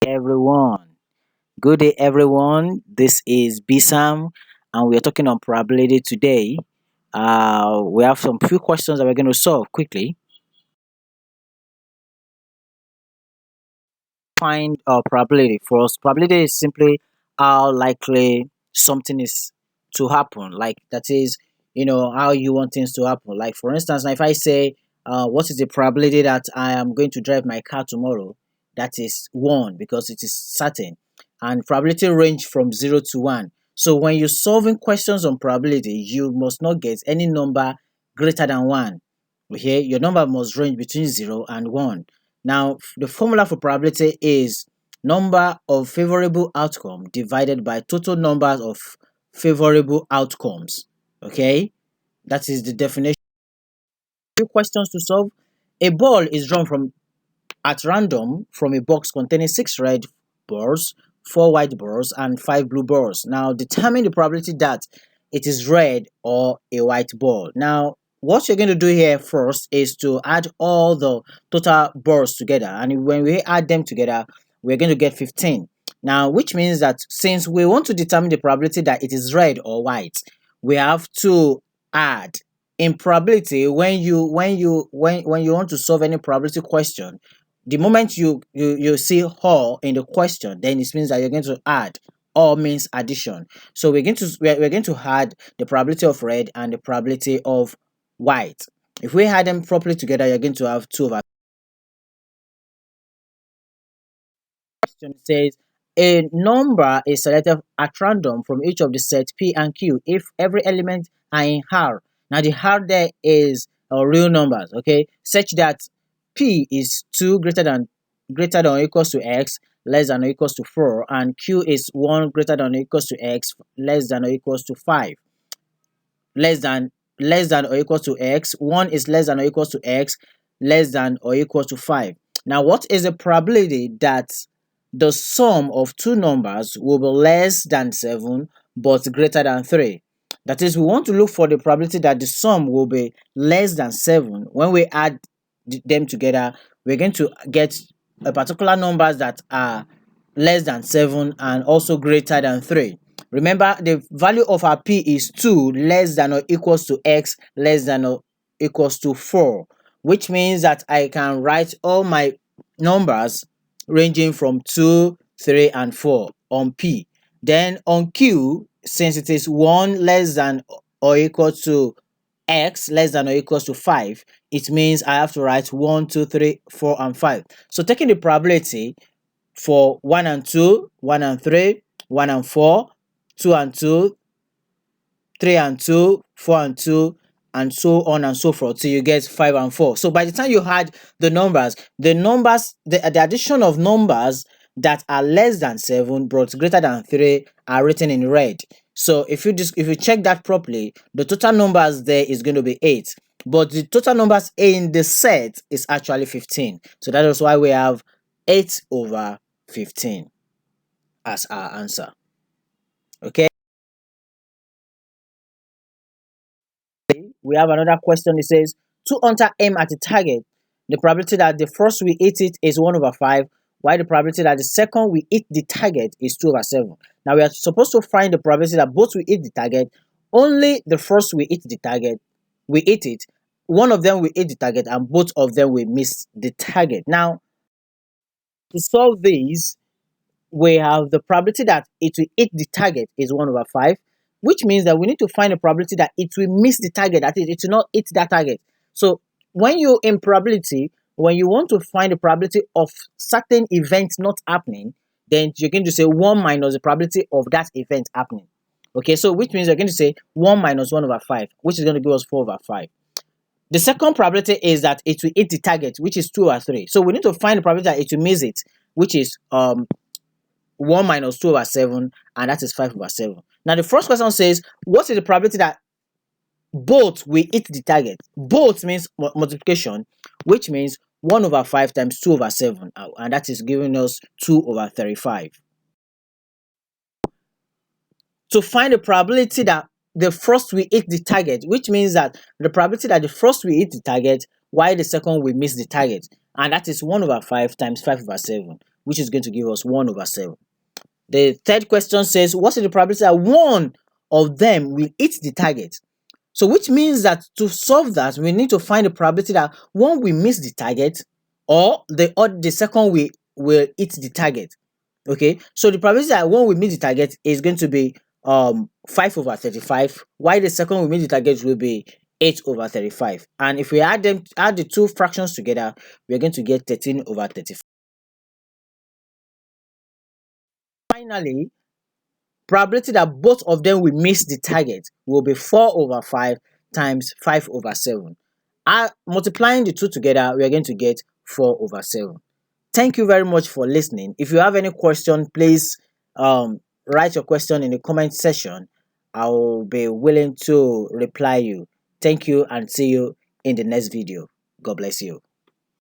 Everyone. Good day, everyone. This is Bisam, and we are talking on probability today. We have some few questions that we're going to solve quickly. Find probability. For us, probability is simply how likely something is to happen. Like that is, how you want things to happen. Like for instance, now if I say, what is the probability that I am going to drive my car tomorrow? That is one because it is certain, and probability range from 0 to 1. So when you're solving questions on probability, you must not get any number greater than 1. Okay, your number must range between 0 and 1. Now, the formula for probability is number of favorable outcome divided by total numbers of favorable outcomes. Okay, that is the definition. Few questions to solve. A ball is drawn from at random from a box containing 6 red balls, 4 white balls, and 5 blue balls. Now, determine the probability that it is red or a white ball. Now, what you're going to do here first is to add all the total balls together, and when we add them together, we're going to get 15. Now, which means that since we want to determine the probability that it is red or white, we have to add. In probability, when you want to solve any probability question, the moment you see or in the question, then it means that you're going to add. Or means addition. So we're going to add the probability of red and the probability of white. If we add them properly together, you're going to have 2 over. Question says a number is selected at random from each of the set P and Q if every element are in R. Now the R there is real numbers, okay, such that P is 2 greater than or equals to X, less than or equals to 4, and Q is 1 greater than or equals to X, less than or equals to 5. Less than or equals to X, 1 is less than or equals to X, less than or equals to 5. Now what is the probability that the sum of two numbers will be less than 7 but greater than 3? That is, we want to look for the probability that the sum will be less than 7. When we add them together, we're going to get a particular numbers that are less than 7 and also greater than 3. Remember, the value of our P is 2 less than or equals to X less than or equals to 4, which means that I can write all my numbers ranging from 2, 3, and 4 on P. Then on Q, since it is 1 less than or equal to X less than or equals to 5, it means I have to write 1, 2, 3, 4, and 5. So taking the probability for 1 and 2, 1 and 3, 1 and 4, 2 and 2, 3 and 2, 4 and 2, and so on and so forth till you get 5 and 4. So by the time you add the addition of numbers that are less than 7 but greater than 3 are written in red. So if you check that properly, the total numbers there is going to be 8. But the total numbers in the set is actually 15. So that is why we have 8 over 15 as our answer. Okay. We have another question. It says, two hunter aim at a target. The probability that the first will hit it is 1 over 5, while the probability that the second will hit the target is 2 over 7. Now we are supposed to find the probability that both will hit the target. Only the first will hit the target, we hit it. One of them will hit the target and both of them will miss the target. Now, to solve this, we have the probability that it will hit the target is 1 over 5, which means that we need to find a probability that it will miss the target, that is, it will not hit that target. So when you in probability, when you want to find the probability of certain events not happening, then you're going to say 1 minus the probability of that event happening. Okay, so which means you're going to say 1 minus 1 over 5, which is going to give us 4 over 5. The second probability is that it will hit the target, which is 2 over 3. So we need to find the probability that it will miss it, which is 1 minus 2 over 7, and that is 5 over 7. Now, the first question says, what is the probability that both will hit the target? Both means multiplication, which means 1 over 5 times 2 over 7, and that is giving us 2 over 35. To find the probability that the first will hit the target, which means that the probability that the first will hit the target while the second will miss the target, and that is 1 over 5 times 5 over 7. which is going to give us 1 over 7. The third question says, what is the probability that one of them will hit the target? So which means that to solve that, we need to find the probability that one will miss the target, or the second will hit the target. Okay, so the probability that one will meet the target is going to be 5 over 35, while the second will meet the target will be 8 over 35. And if we add the two fractions together, we're going to get 13 over 35. Finally, probability that both of them will miss the target will be 4 over 5 times 5 over 7. Multiplying the two together, we are going to get 4 over 7. Thank you very much for listening. If you have any question, please write your question in the comment section. I will be willing to reply you. Thank you and see you in the next video. God bless you.